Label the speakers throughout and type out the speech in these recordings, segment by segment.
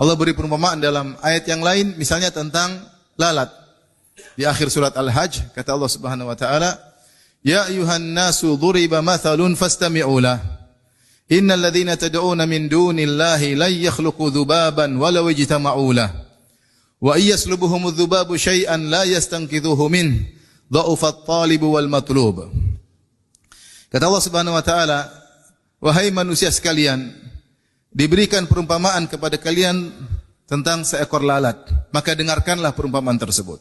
Speaker 1: Allah beri perumpamaan dalam ayat yang lain, misalnya tentang lalat. Di akhir surat Al-Hajj, kata Allah Subhanahu wa taala, "Ya ayuhan nasu duriba mathalun fastami'u lah. Innal ladzina tad'una min dunillahi lan yakhluqu dzubaban walau ijtama'u lah. Wa iyaslubuhumudz dzubabu syai'an la yastanqidhuhu min dha'ufat talibu wal matlub." Kata Allah Subhanahu wa taala, wahai manusia sekalian, diberikan perumpamaan kepada kalian tentang seekor lalat, maka dengarkanlah perumpamaan tersebut.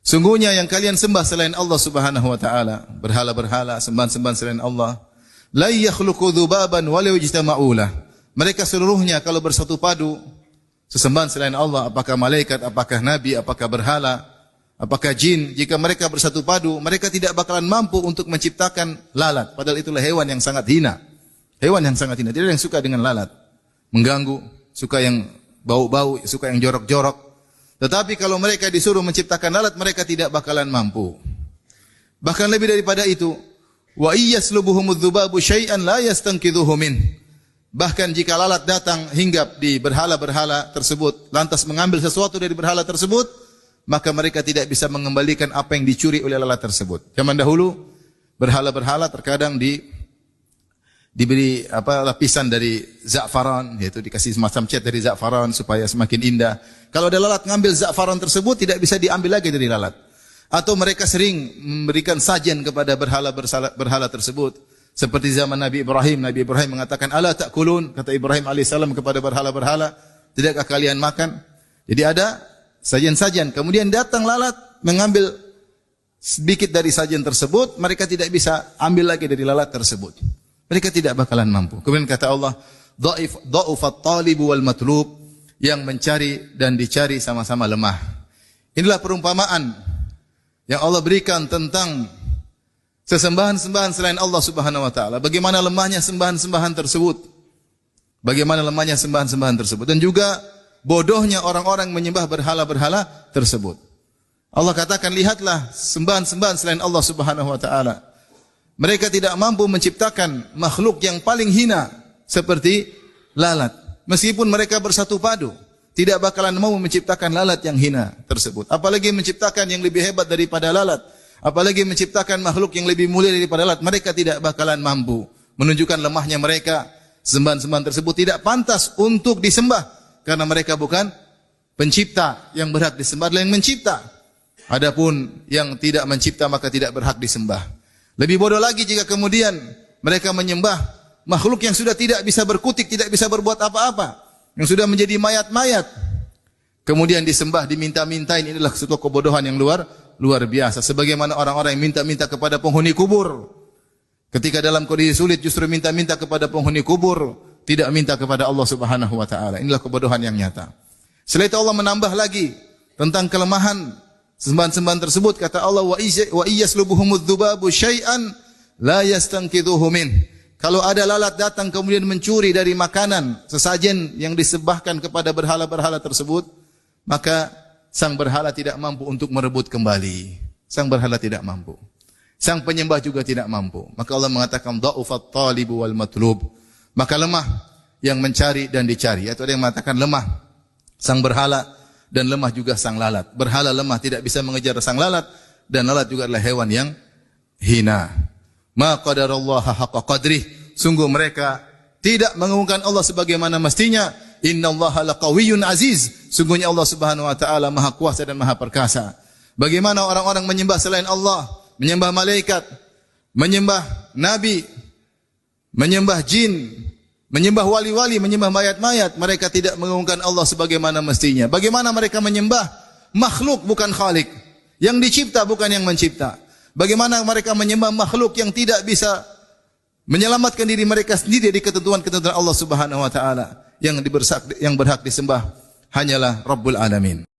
Speaker 1: Sungguhnya yang kalian sembah selain Allah Subhanahu wa taala, berhala-berhala, sembahan-sembahan selain Allah, la yakhluqu dzubaban walau ijtama'u lah. Mereka seluruhnya kalau bersatu padu, sesembahan selain Allah, apakah malaikat, apakah nabi, apakah berhala, apakah jin, jika mereka bersatu padu, mereka tidak bakalan mampu untuk menciptakan lalat. Padahal itulah hewan yang sangat hina. Hewan yang sangat hina. Tidak ada yang suka dengan lalat. Mengganggu, suka yang bau-bau, suka yang jorok-jorok. Tetapi kalau mereka disuruh menciptakan lalat, mereka tidak bakalan mampu. Bahkan lebih daripada itu, wa iyyaslubuhumudz dzubabu syai'an la yastanqidhuhu min. Bahkan jika lalat datang hinggap di berhala-berhala tersebut, lantas mengambil sesuatu dari berhala tersebut, maka mereka tidak bisa mengembalikan apa yang dicuri oleh lalat tersebut. Zaman dahulu, berhala-berhala terkadang diberi lapisan dari za'faran, yaitu dikasih semacam cat dari za'faran supaya semakin indah. Kalau ada lalat ngambil za'faran tersebut, tidak bisa diambil lagi dari lalat. Atau mereka sering memberikan sajian kepada berhala tersebut. Seperti zaman Nabi Ibrahim. Nabi Ibrahim mengatakan, "Ala ta'kulun?" Kata Ibrahim alaihissalam kepada berhala-berhala, "Tidakkah kalian makan?" Jadi ada sajian-sajian. Kemudian datang lalat mengambil sedikit dari sajian tersebut, mereka tidak bisa ambil lagi dari lalat tersebut. Mereka tidak bakalan mampu. Kemudian kata Allah, dha'ufat talibu wal matlub, yang mencari dan dicari sama-sama lemah. Inilah perumpamaan yang Allah berikan tentang sesembahan-sembahan selain Allah Subhanahu wa taala. Bagaimana lemahnya sembahan-sembahan tersebut. Bagaimana lemahnya sembahan-sembahan tersebut. Dan juga bodohnya orang-orang menyembah berhala-berhala tersebut. Allah katakan, lihatlah sembahan-sembahan selain Allah Subhanahu wa taala. Mereka tidak mampu menciptakan makhluk yang paling hina seperti lalat. Meskipun mereka bersatu padu, tidak bakalan mau menciptakan lalat yang hina tersebut. Apalagi menciptakan yang lebih hebat daripada lalat. Apalagi menciptakan makhluk yang lebih mulia daripada lalat. Mereka tidak bakalan mampu. Menunjukkan lemahnya mereka. Sembahan-sembahan tersebut tidak pantas untuk disembah. Karena mereka bukan pencipta yang berhak disembah, adalah yang mencipta. Adapun yang tidak mencipta maka tidak berhak disembah. Lebih bodoh lagi jika kemudian mereka menyembah makhluk yang sudah tidak bisa berkutik, tidak bisa berbuat apa-apa, yang sudah menjadi mayat-mayat. Kemudian disembah, diminta-mintain, inilah suatu kebodohan yang luar biasa. Sebagaimana orang-orang yang minta-minta kepada penghuni kubur. Ketika dalam kondisi sulit justru minta-minta kepada penghuni kubur, tidak minta kepada Allah Subhanahu wa taala. Inilah kebodohan yang nyata. Setelah itu Allah menambah lagi tentang kelemahan sembahan-sembahan tersebut, kata Allah, wa iyyaslubuhumudz dzubabu syai'an la yastanqidhuhu min. Kalau ada lalat datang kemudian mencuri dari makanan, sesajen yang disembahkan kepada berhala-berhala tersebut, maka sang berhala tidak mampu untuk merebut kembali. Sang berhala tidak mampu. Sang penyembah juga tidak mampu. Maka Allah mengatakan dha'ufat talibu wal matlub. Maka lemah yang mencari dan dicari. Atau ada yang mengatakan lemah sang berhala dan lemah juga sang lalat. Berhala lemah, tidak bisa mengejar sang lalat, dan lalat juga adalah hewan yang hina. Ma qadarallaha haqqa qadrih. Sungguh mereka tidak mengagungkan Allah sebagaimana mestinya. Innallaha laqawiyyun aziz. Sungguhnya Allah Subhanahu wa taala Maha Kuasa dan Maha Perkasa. Bagaimana orang-orang menyembah selain Allah, menyembah malaikat, menyembah nabi, menyembah jin, menyembah wali-wali, menyembah mayat-mayat, mereka tidak mengagungkan Allah sebagaimana mestinya. Bagaimana mereka menyembah makhluk bukan khalik, yang dicipta bukan yang mencipta. Bagaimana mereka menyembah makhluk yang tidak bisa menyelamatkan diri mereka sendiri dari ketentuan-ketentuan Allah Subhanahu wa taala. Yang berhak disembah hanyalah Rabbul Alamin.